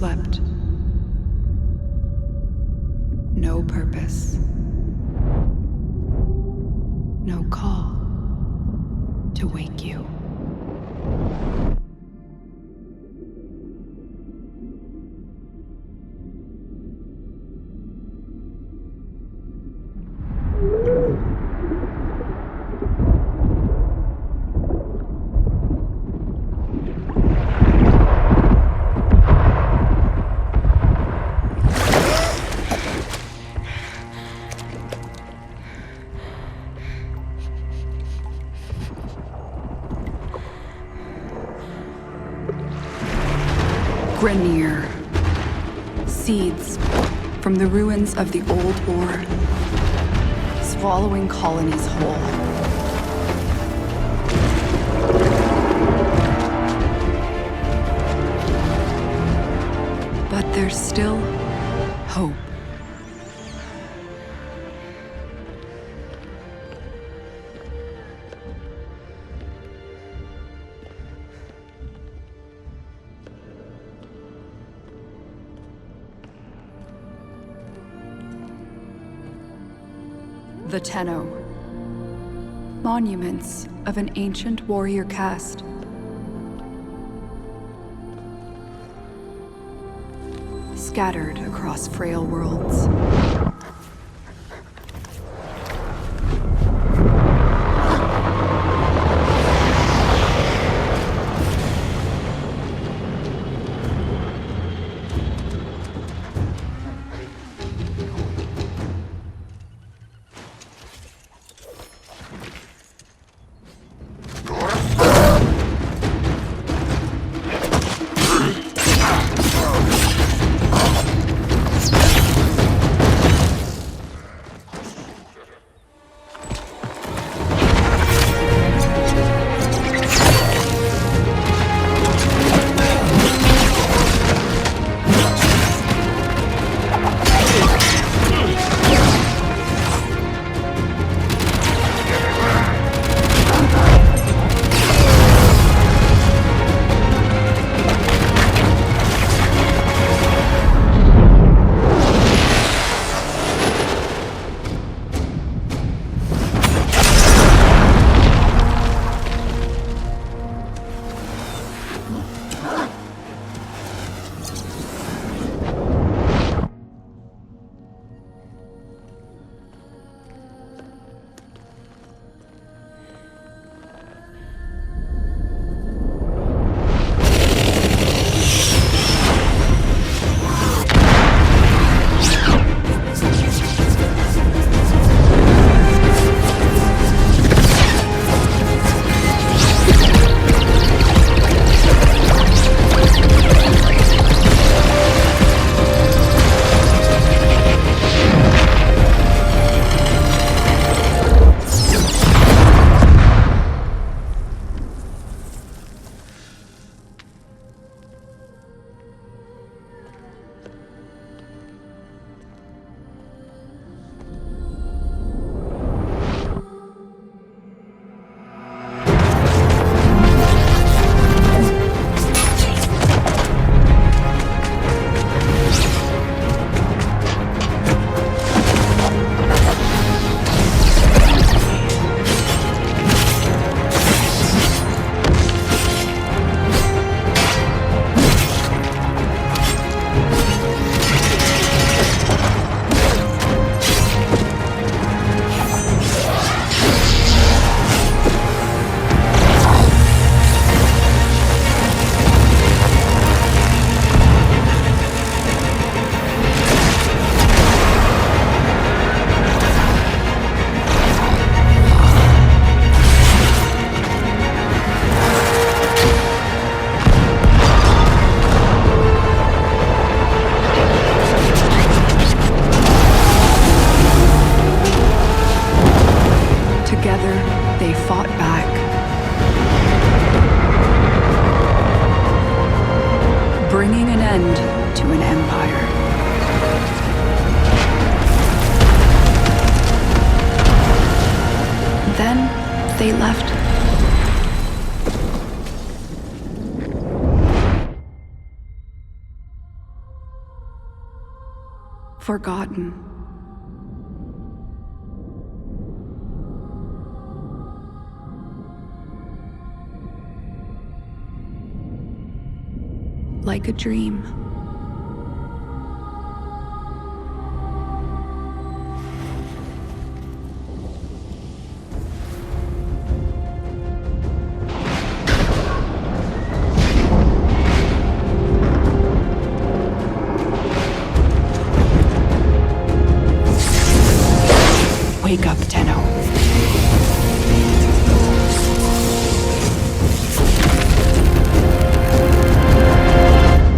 slept. No purpose. No call to wake you. Grenier. Seeds from the ruins of the old war, swallowing colonies whole. But there's still hope. The Tenno. Monuments of an ancient warrior caste. Scattered across frail worlds. They left. forgotten. Like a dream. Wake up, Tenno.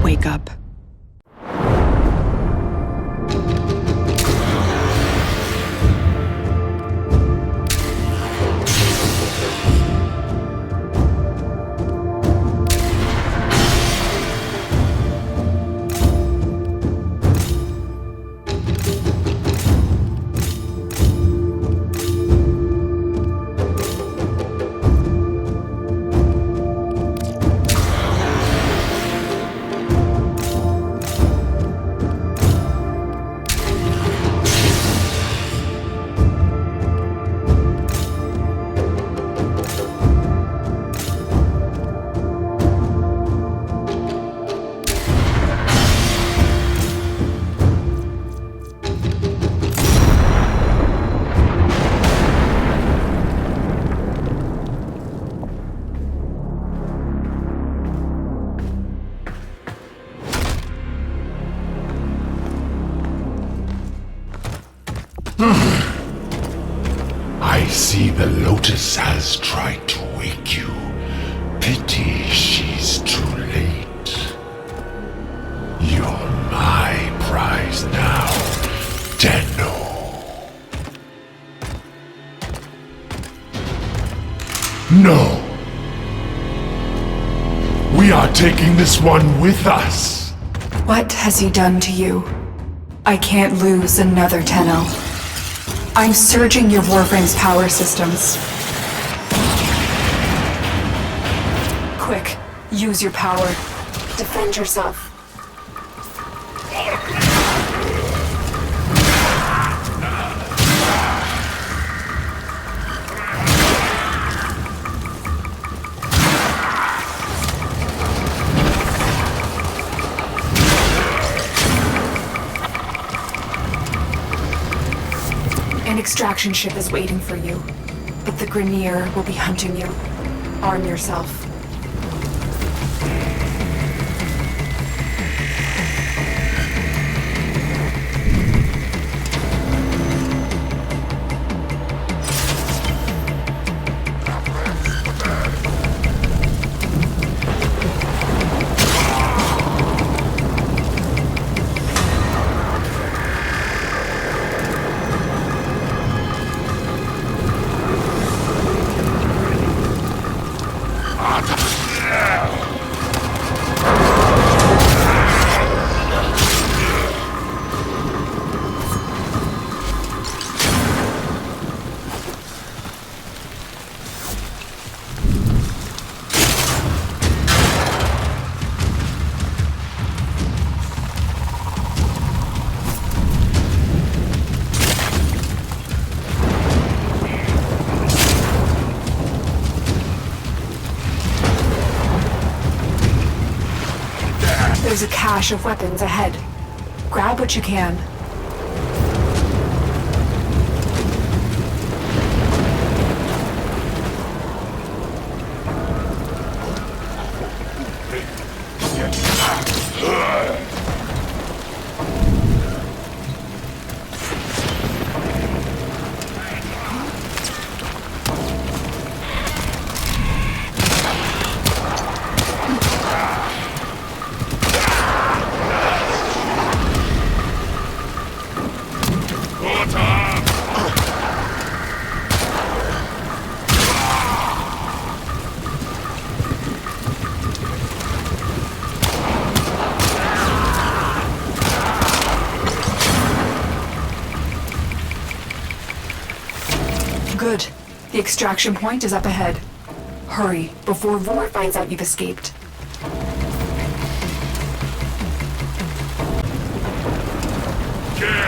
Wake up. I see the Lotus has tried to wake you. Pity she's too late. You're my prize now, Tenno. No! We are taking this one with us. What has he done to you? I can't lose another Tenno. I'm surging your Warframe's power systems. Quick, use your power. Defend yourself. An extraction ship is waiting for you, but the Grineer will be hunting you. Arm yourself. There's a cache of weapons ahead. Grab what you can. Good. The extraction point is up ahead. Hurry, before Vor finds out you've escaped. Yeah.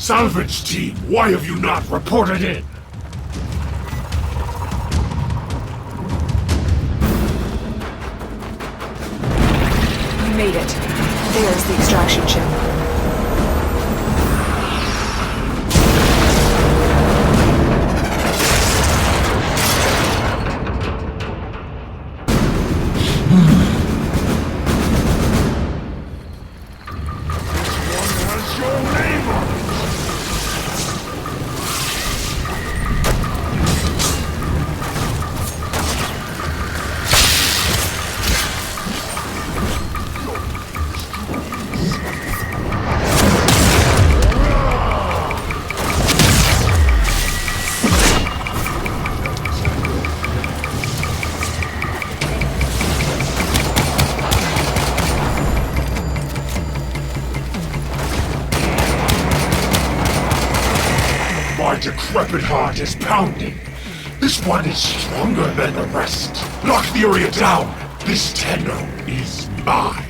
Salvage team, why have you not reported in? You made it. There's the extraction chip. My decrepit heart is pounding. This one is stronger than the rest. Lock the area down. This Tenno is mine.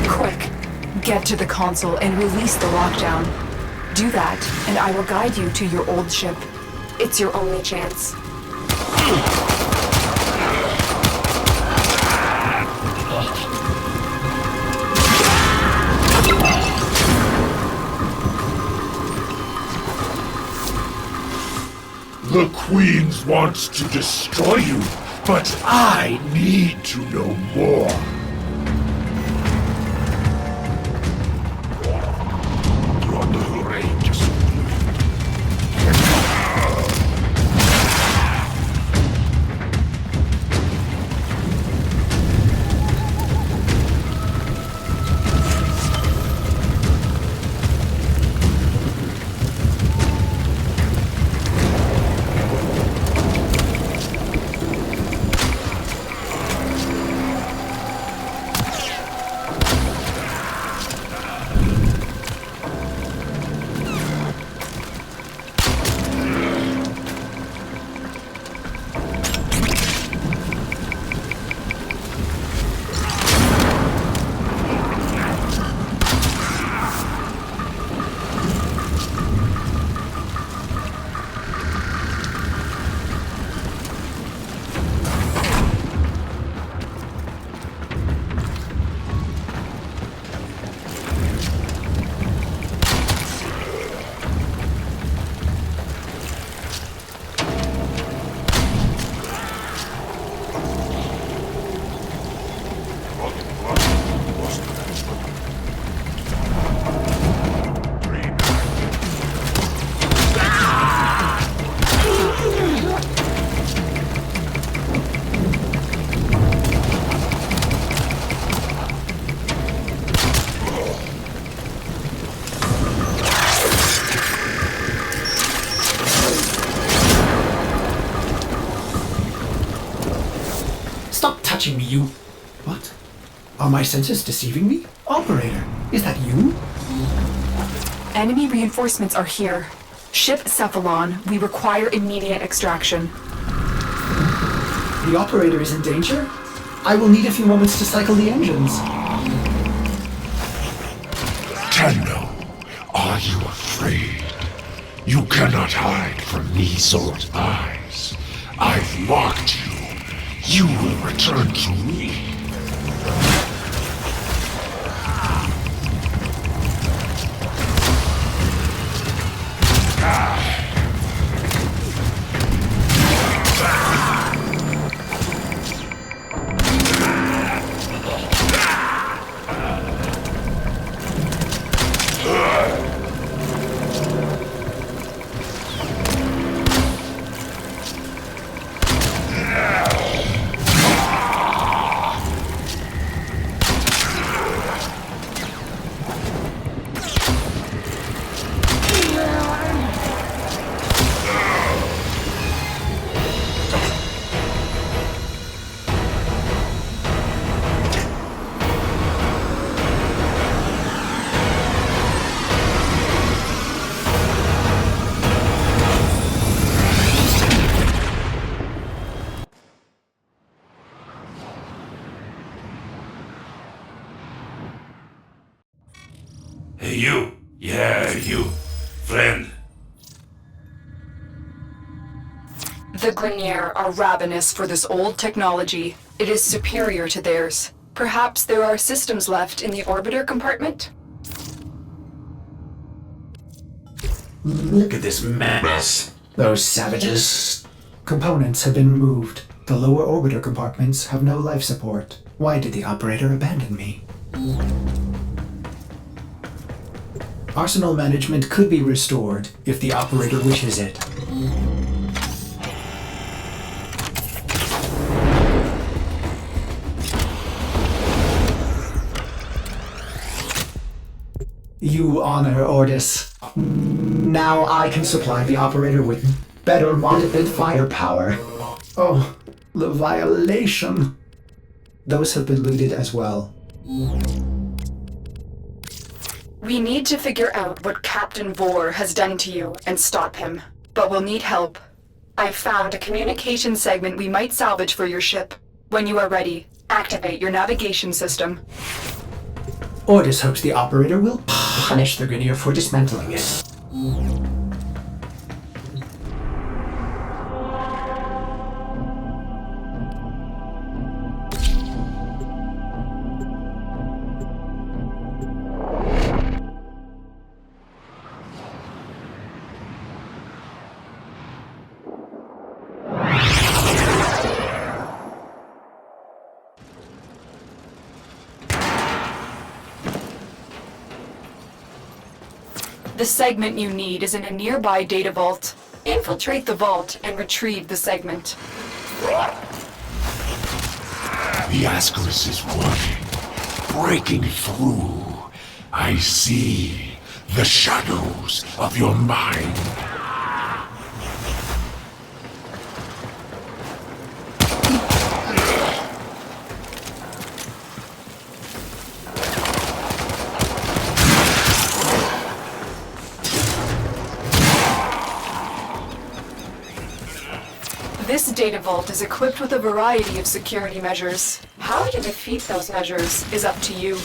Quick, get to the console and release the lockdown. Do that, and I will guide you to your old ship. It's your only chance. The Queens wants to destroy you, but I need to know more. Stop touching me, you... What? Are my senses deceiving me? Operator, is that you? Enemy reinforcements are here. Ship Cephalon, we require immediate extraction. The operator is in danger? I will need a few moments to cycle the engines. Tenno, are you afraid? You cannot hide from these old eyes. I've marked you. You will return to me. Hey, you. Yeah, you. Friend. The Grineer are ravenous for this old technology. It is superior to theirs. Perhaps there are systems left in the orbiter compartment? Look at this mess. Those savages. Components have been removed. The lower orbiter compartments have no life support. Why did the operator abandon me? Arsenal management could be restored if the operator wishes it. You honor Ordis. Now I can supply the operator with better monitored firepower. Oh, the violation. Those have been looted as well. We need to figure out what Captain Vor has done to you and stop him. But we'll need help. I've found a communication segment we might salvage for your ship. When you are ready, activate your navigation system. Ordis hopes the operator will punish the Grineer for dismantling it. The segment you need is in a nearby data vault. Infiltrate the vault and retrieve the segment. The Ascaris is working, breaking through. I see the shadows of your mind. This data vault is equipped with a variety of security measures. How you defeat those measures is up to you.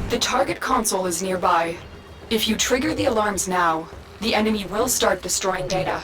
The target console is nearby. If you trigger the alarms now, the enemy will start destroying data.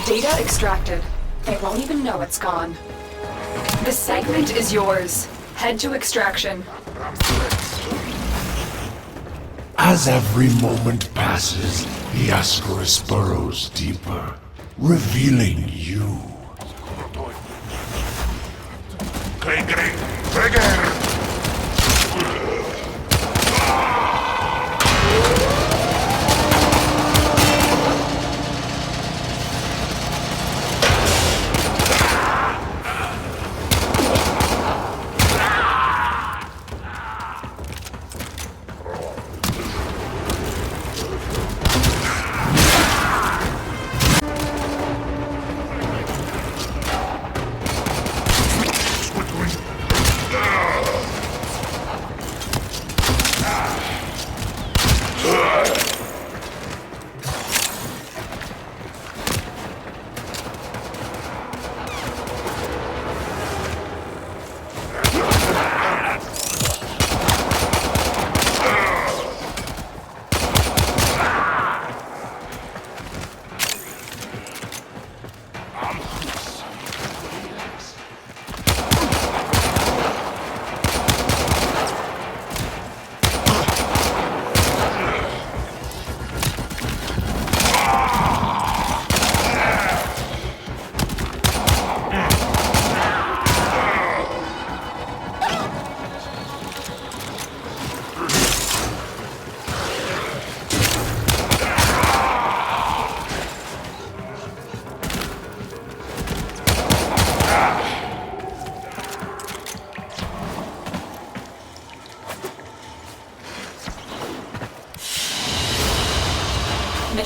Data extracted. They won't even know it's gone. The segment is yours. Head to extraction. As every moment passes, the Ascaris burrows deeper, revealing you. Trigger!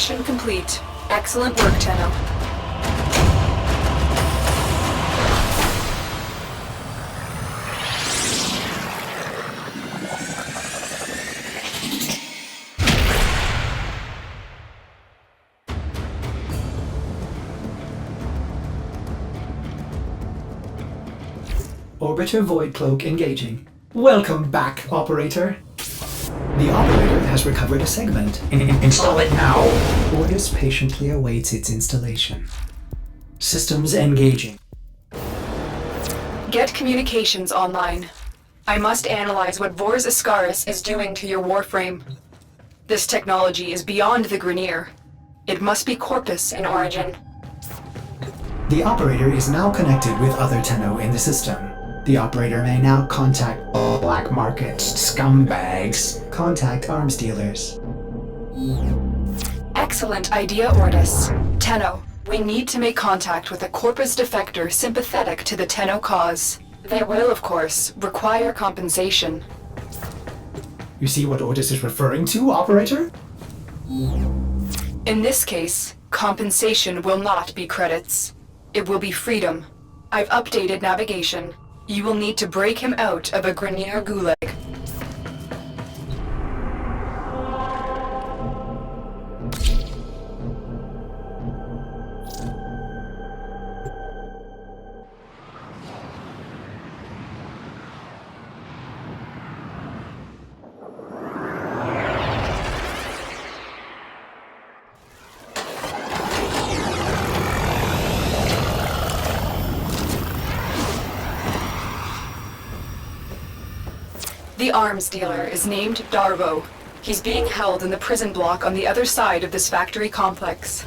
Mission complete. Excellent work, Tenno. Orbiter Void Cloak engaging. Welcome back, Operator. The Operator has recovered a segment. Install it now. Ordis patiently awaits its installation. Systems engaging. Get communications online. I must analyze what Vor's Ascaris is doing to your Warframe. This technology is beyond the Grineer. It must be Corpus in origin. The Operator is now connected with other Tenno in the system. The Operator may now contact black market scumbags. Contact arms dealers. Excellent idea, Ordis. Tenno, we need to make contact with a Corpus defector sympathetic to the Tenno cause. They will, of course, require compensation. You see what Ordis is referring to, Operator? In this case, compensation will not be credits. It will be freedom. I've updated navigation. You will need to break him out of a Grineer gulag. The arms dealer is named Darvo. He's being held in the prison block on the other side of this factory complex.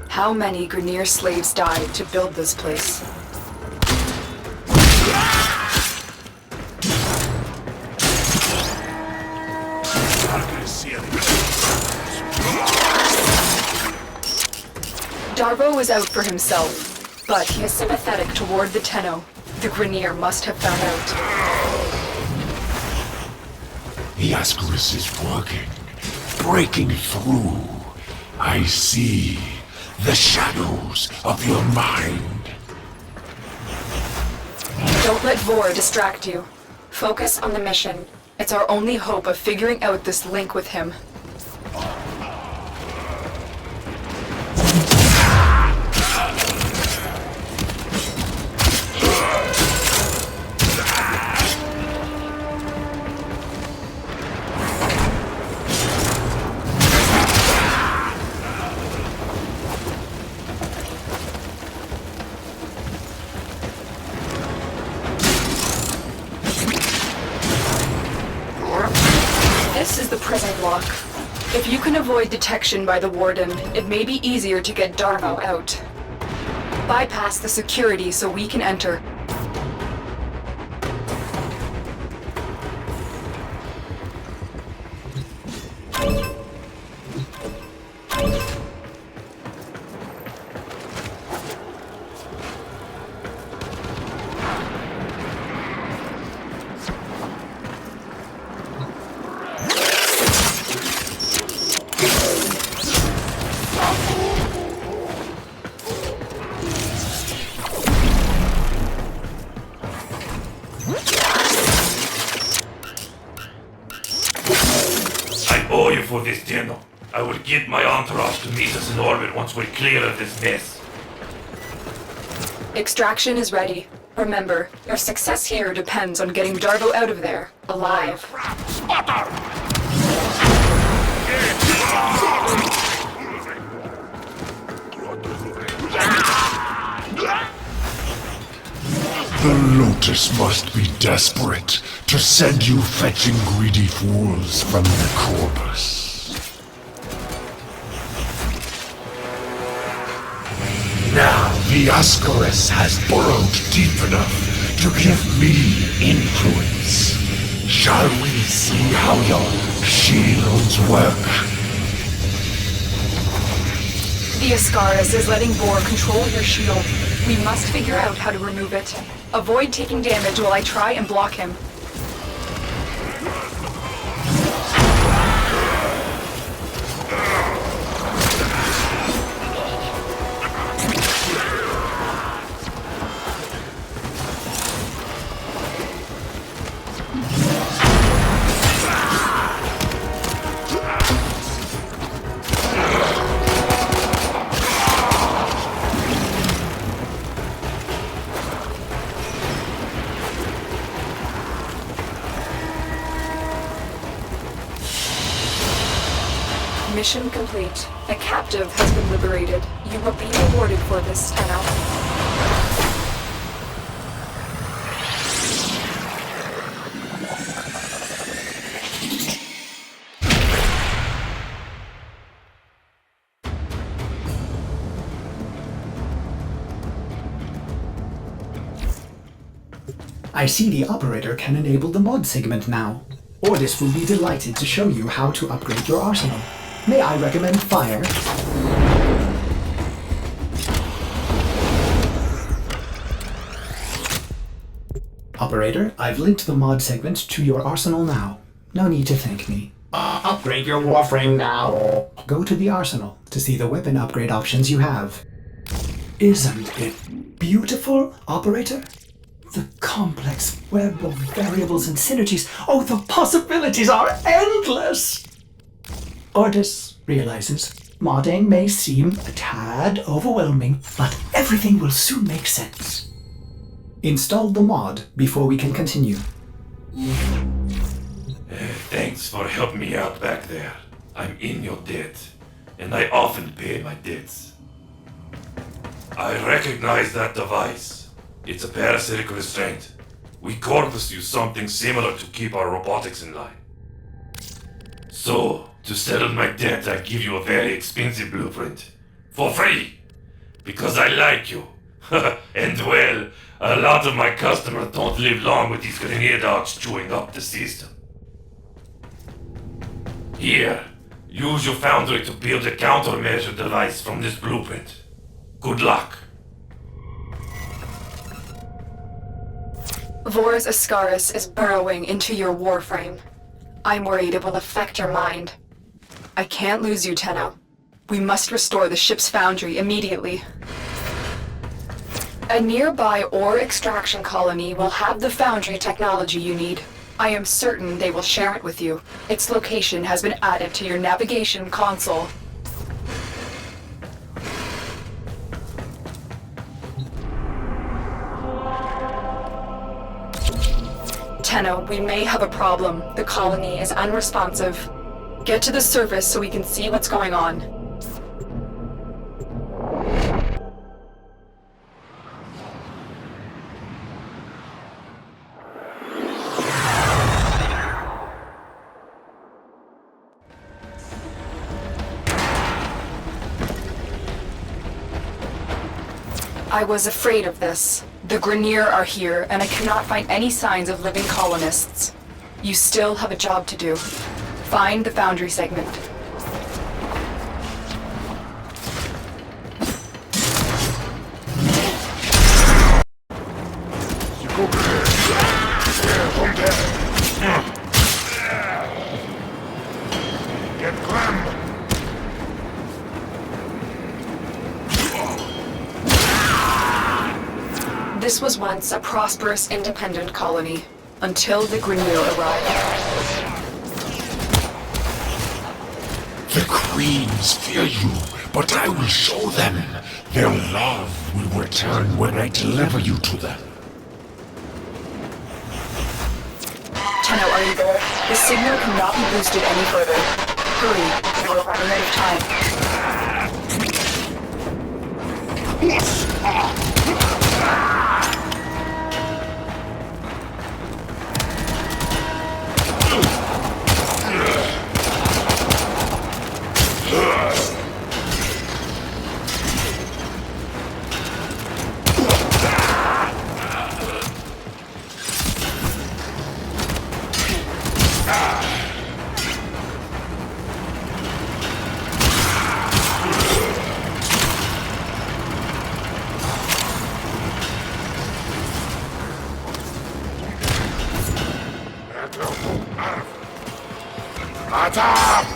How many Grineer slaves died to build this place? Darvo is out for himself, but he is sympathetic toward the Tenno. The Grineer must have found out. The Ascaris is working, breaking through. I see the shadows of your mind. Don't let Vor distract you. Focus on the mission. It's our only hope of figuring out this link with him. This is the prison block. If you can avoid detection by the warden, it may be easier to get Darvo out. Bypass the security so we can enter. I owe you for this, Tenno. I will get my entourage to meet us in orbit once we're clear of this mess. Extraction is ready. Remember, your success here depends on getting Darvo out of there, alive. The Lotus must be desperate to send you fetching greedy fools from the Corpus. Now the Ascaris has burrowed deep enough to give me influence. Shall we see how your shields work? The Ascaris is letting Vor control your shield. We must figure out how to remove it. Avoid taking damage while I try and block him. Mission complete. A captive has been liberated. You will be rewarded for this, Tenno. I see the operator can enable the mod segment now. Ordis will be delighted to show you how to upgrade your arsenal. May I recommend fire? Operator, I've linked the mod segment to your arsenal now. No need to thank me. Upgrade your Warframe now. Go to the arsenal to see the weapon upgrade options you have. Isn't it beautiful, operator? The complex web of variables and synergies. Oh, the possibilities are endless! Ordis realizes modding may seem a tad overwhelming, but everything will soon make sense. Install the mod before we can continue. Thanks for helping me out back there. I'm in your debt, and I often pay my debts. I recognize that device. It's a parasitic restraint. We Corvus use something similar to keep our robotics in line. So, to settle my debt, I give you a very expensive blueprint. For free! Because I like you. And well, a lot of my customers don't live long with these grenade dogs chewing up the system. Here, use your foundry to build a countermeasure device from this blueprint. Good luck. Vor's Ascaris is burrowing into your Warframe. I'm worried it will affect your mind. I can't lose you, Tenno. We must restore the ship's foundry immediately. A nearby ore extraction colony will have the foundry technology you need. I am certain they will share it with you. Its location has been added to your navigation console. Tenno, we may have a problem. The colony is unresponsive. Get to the surface so we can see what's going on. I was afraid of this. The Grineer are here, and I cannot find any signs of living colonists. You still have a job to do. Find the foundry segment. Get clammed! This was once a prosperous, independent colony, until the Grineer arrived. The queens fear you, but I will show them. Their love will return when I deliver you to them. Tenno, are you there? The signal cannot be boosted any further. Hurry, we're running out of time. Shut up!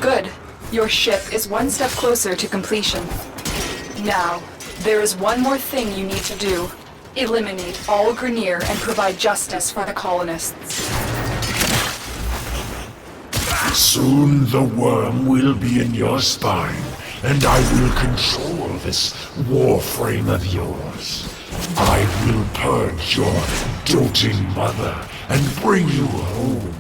Good. Your ship is one step closer to completion. Now, there is one more thing you need to do. Eliminate all Grineer and provide justice for the colonists. Soon the worm will be in your spine, and I will control this Warframe of yours. I will purge your doting mother and bring you home.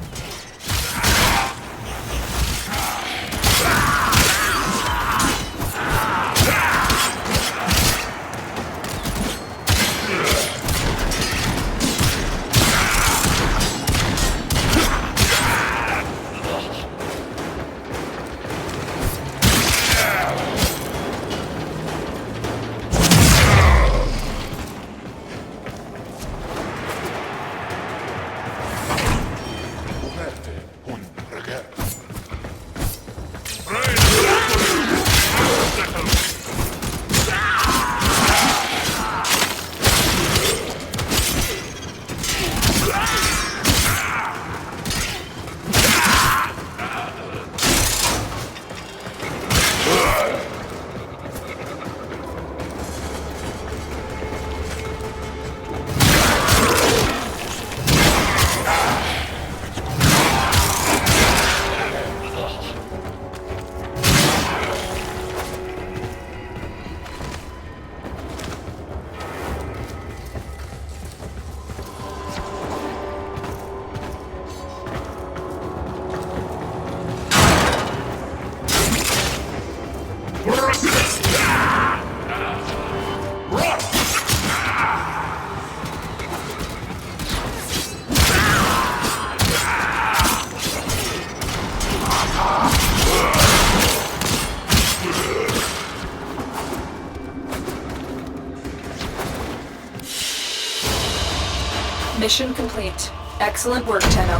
Mission complete. Excellent work, Tenno.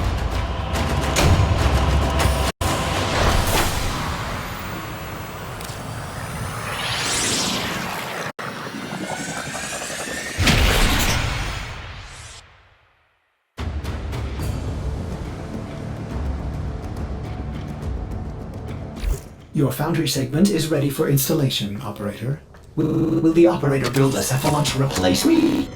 Your foundry segment is ready for installation, Operator. Will the Operator build a cephalon to replace me?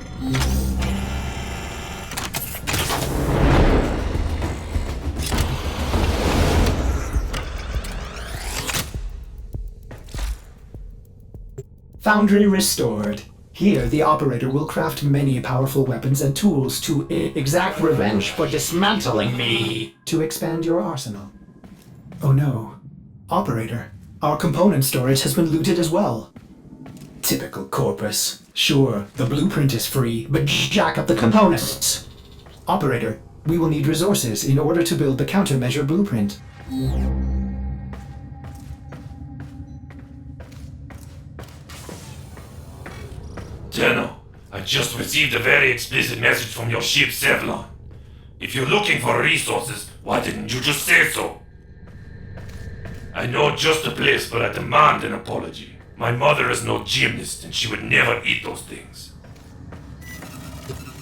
Foundry restored. Here, the Operator will craft many powerful weapons and tools to exact revenge for dismantling me. To expand your arsenal. Oh no. Operator, our component storage has been looted as well. Typical Corpus. Sure, the blueprint is free, but jack up the components. Operator, we will need resources in order to build the countermeasure blueprint. Tenno, I just received a very explicit message from your ship, Sevlon. If you're looking for resources, why didn't you just say so? I know just the place, but I demand an apology. My mother is no gymnast, and she would never eat those things.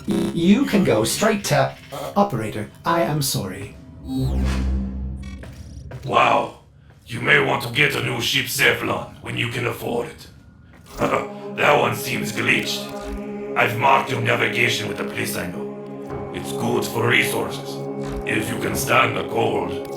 You can go straight to... Operator, I am sorry. Wow, you may want to get a new ship, Sevlon, when you can afford it. That one seems glitched. I've marked your navigation with a place I know. It's good for resources, if you can stand the cold.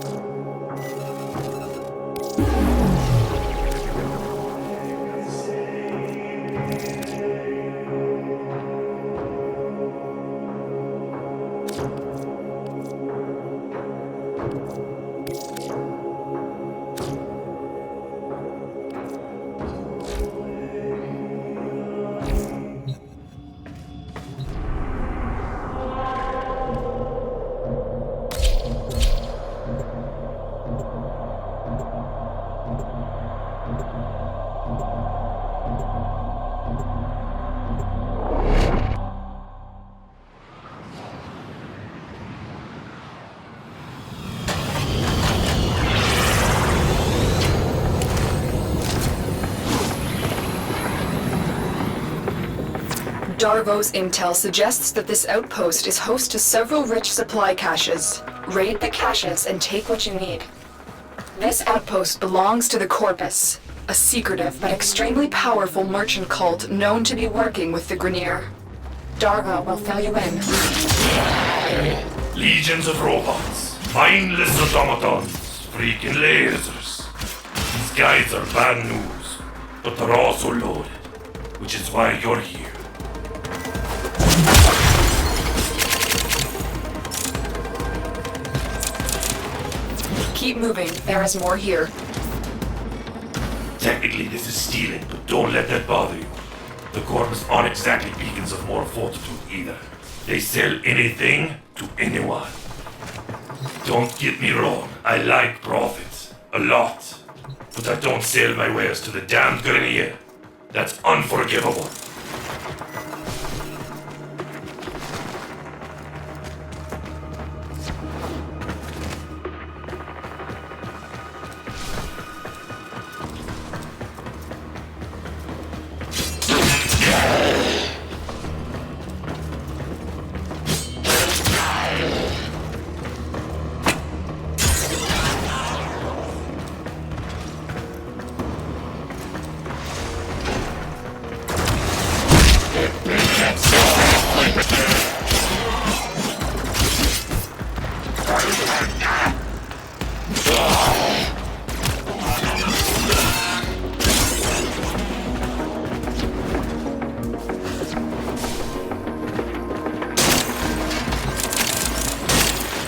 Darvo's intel suggests that this outpost is host to several rich supply caches. Raid the caches and take what you need. This outpost belongs to the Corpus, a secretive but extremely powerful merchant cult known to be working with the Grineer. Darvo will fill you in. Legions of robots, mindless automatons, freaking lasers. These guys are bad news, but they're also loaded, which is why you're here. Keep moving, there is more here. Technically this is stealing, but don't let that bother you. The Corpus aren't exactly beacons of moral fortitude either. They sell anything to anyone. Don't get me wrong, I like profits. A lot. But I don't sell my wares to the damned Grineer. That's unforgivable.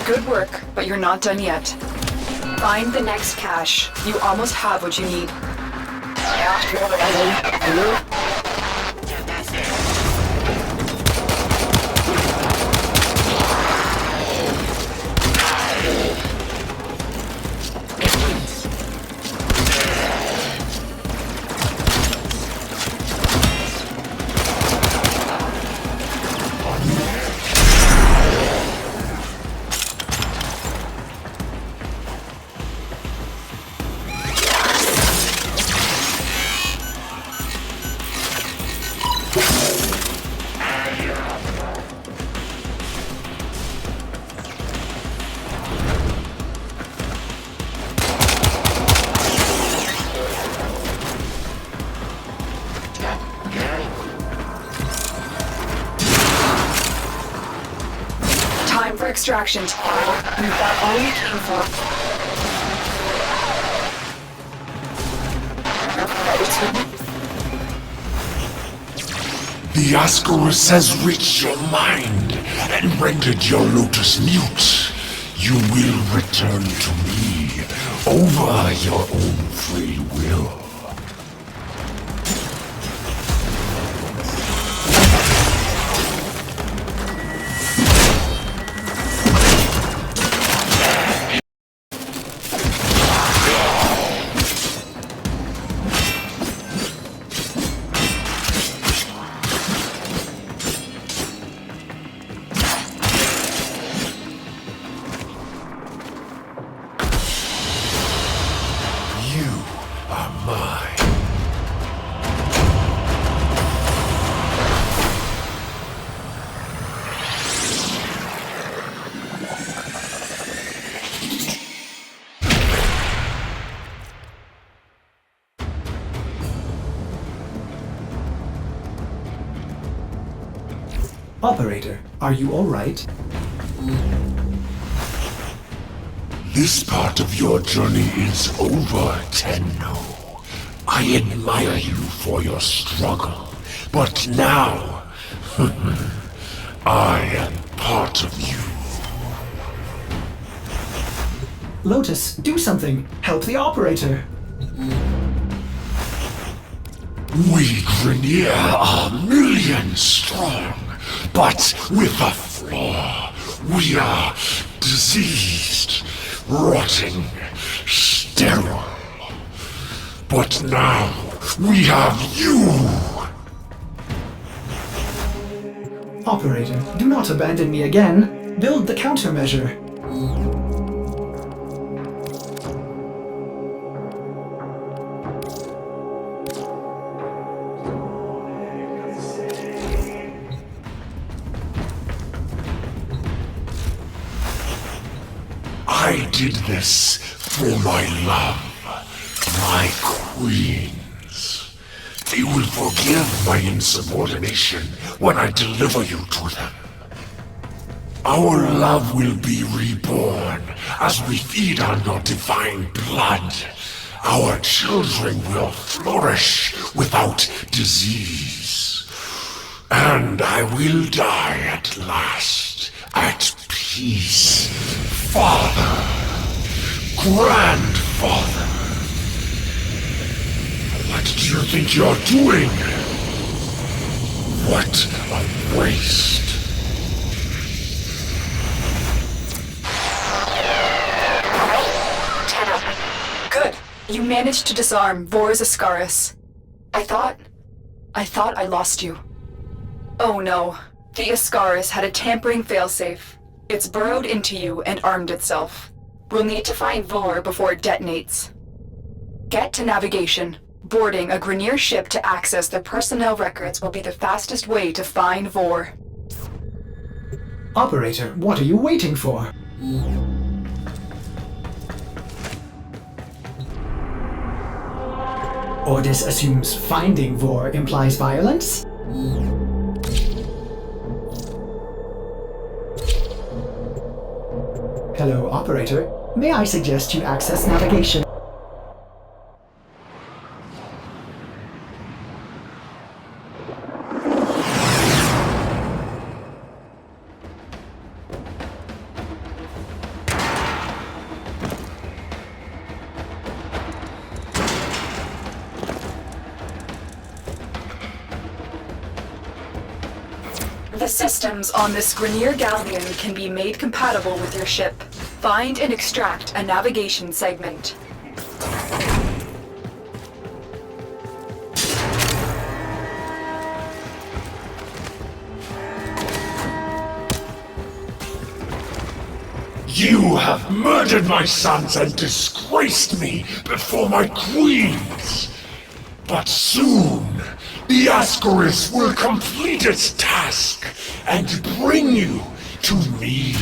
Good work, but you're not done yet. Find the next cache. You almost have what you need. Time for extraction. We've got all we came for. The Ascaris has reached your mind and rendered your Lotus mute. You will return to me over your own free will. You are mine. Operator, are you alright? This part of your journey is over, Tenno. I admire you for your struggle, but now I am part of you. Lotus, do something! Help the operator! We Grineer are millions strong, but with a flaw. We are diseased, rotting, sterile. But now we have you! Operator, do not abandon me again. Build the countermeasure. I did this for my love, my queens. They will forgive my insubordination when I deliver you to them. Our love will be reborn as we feed on your divine blood. Our children will flourish without disease. And I will die at last, at peace. Father, grandfather. What do you think you're doing? What a waste. Good. You managed to disarm Vor's Ascaris. I thought I lost you. Oh no. The Ascaris had a tampering failsafe. It's burrowed into you and armed itself. We'll need to find Vor before it detonates. Get to navigation. Boarding a Grineer ship to access their personnel records will be the fastest way to find Vor. Operator, what are you waiting for? Ordis assumes finding Vor implies violence? Hello, operator. May I suggest you access navigation? The systems on this Grineer galleon can be made compatible with your ship. Find and extract a navigation segment. You have murdered my sons and disgraced me before my queens. But soon, the Ascaris will complete its task and bring you to me.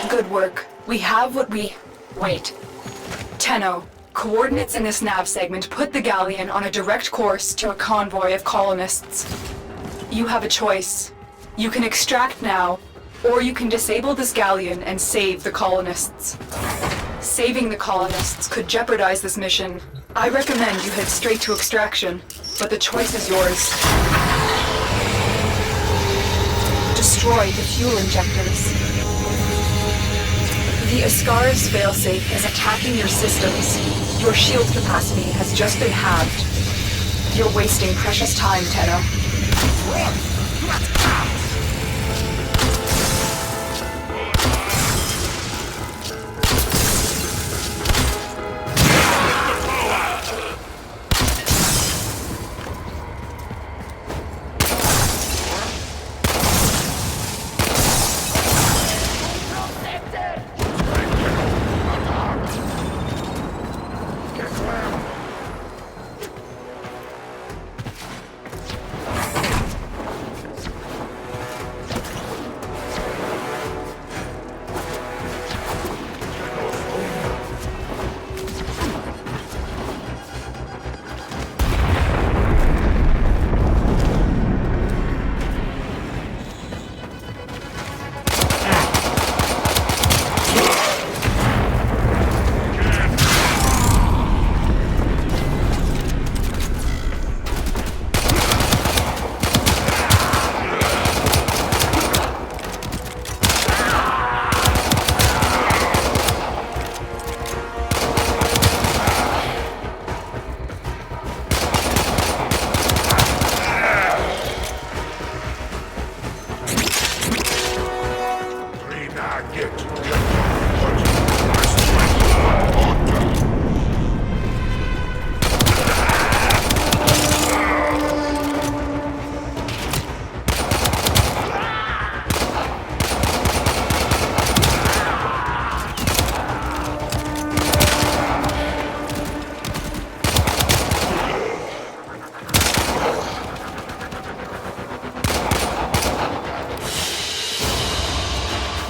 Good work. We have what we... Wait. Tenno, coordinates in this nav segment put the galleon on a direct course to a convoy of colonists. You have a choice. You can extract now, or you can disable this galleon and save the colonists. Saving the colonists could jeopardize this mission. I recommend you head straight to extraction, but the choice is yours. Destroy the fuel injectors. The Ascaris failsafe is attacking your systems. Your shield capacity has just been halved. You're wasting precious time, Tenno.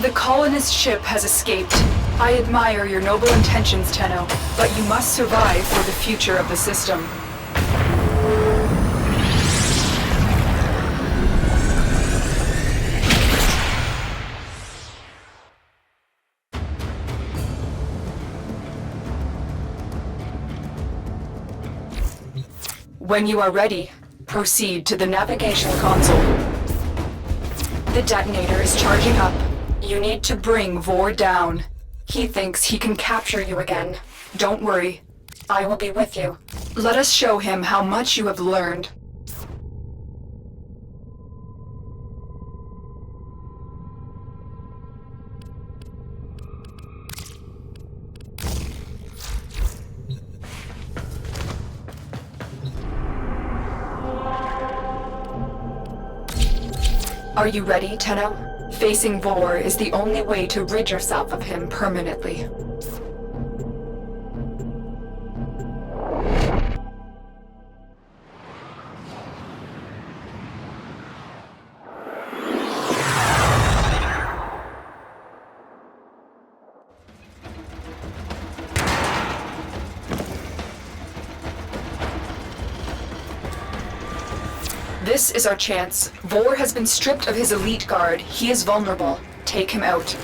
The colonist ship has escaped. I admire your noble intentions, Tenno, but you must survive for the future of the system. When you are ready, proceed to the navigation console. The detonator is charging up. You need to bring Vor down. He thinks he can capture you again. Don't worry. I will be with you. Let us show him how much you have learned. Are you ready, Tenno? Facing Vor is the only way to rid yourself of him permanently. This is our chance. Vor has been stripped of his elite guard. He is vulnerable. Take him out.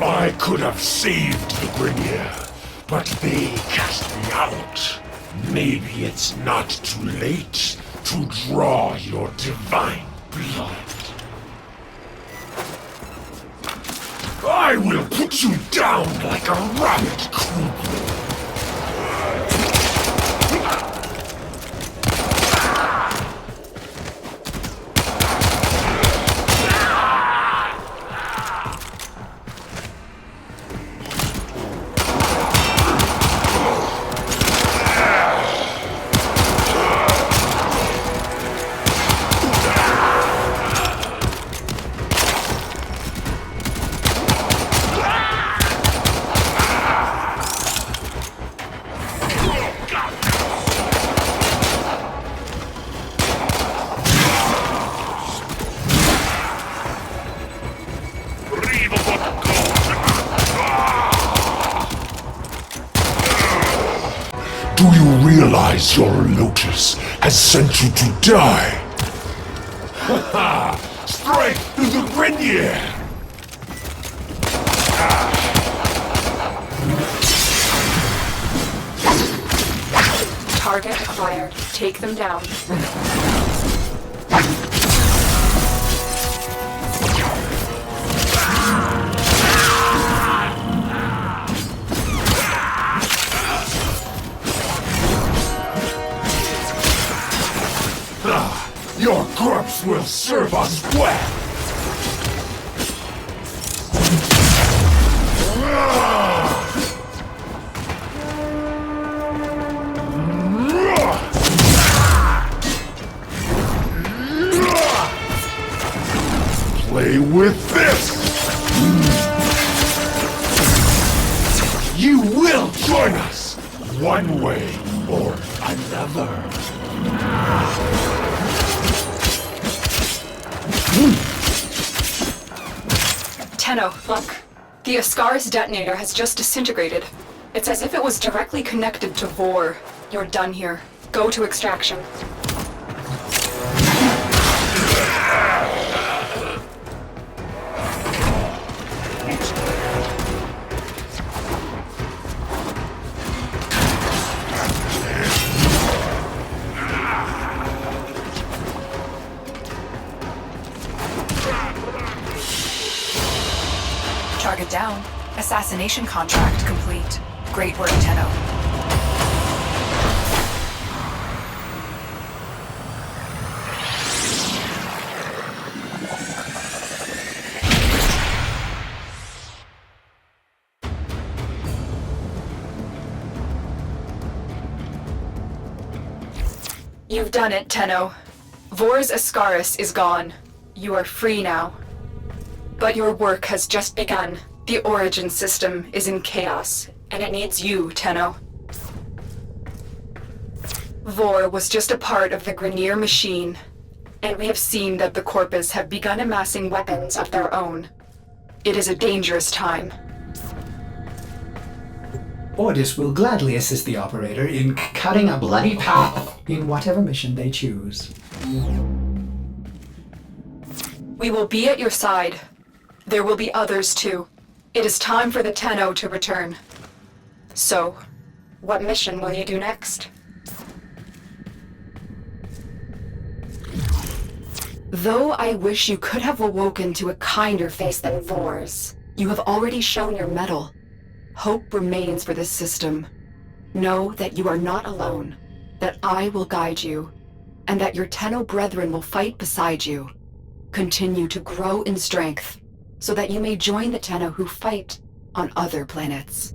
I could have saved the Grineer, but they cast me out. Maybe it's not too late to draw your divine blood. I will put you down like a rabbit crudely. Do you realize your Lotus has sent you to die? Ha ha! Straight to the Grineer! Target acquired. Take them down. Your corpse will serve us well! Play with this! You will join us, one way or another. Tenno, look. The Ascaris detonator has just disintegrated. It's as if it was directly connected to Vor. You're done here. Go to extraction. Target down. Assassination contract complete. Great work, Tenno. You've done it, Tenno. Vor's Ascaris is gone. You are free now. But your work has just begun. The origin system is in chaos, and it needs you, Tenno. Vor was just a part of the Grineer machine, and we have seen that the Corpus have begun amassing weapons of their own. It is a dangerous time. Ordis will gladly assist the operator in cutting a bloody path in whatever mission they choose. We will be at your side. There will be others too. It is time for the Tenno to return. So, what mission will you do next? Though I wish you could have awoken to a kinder face than Vor's, you have already shown your mettle. Hope remains for this system. Know that you are not alone, that I will guide you, and that your Tenno brethren will fight beside you. Continue to grow in strength, so that you may join the Tenno who fight on other planets.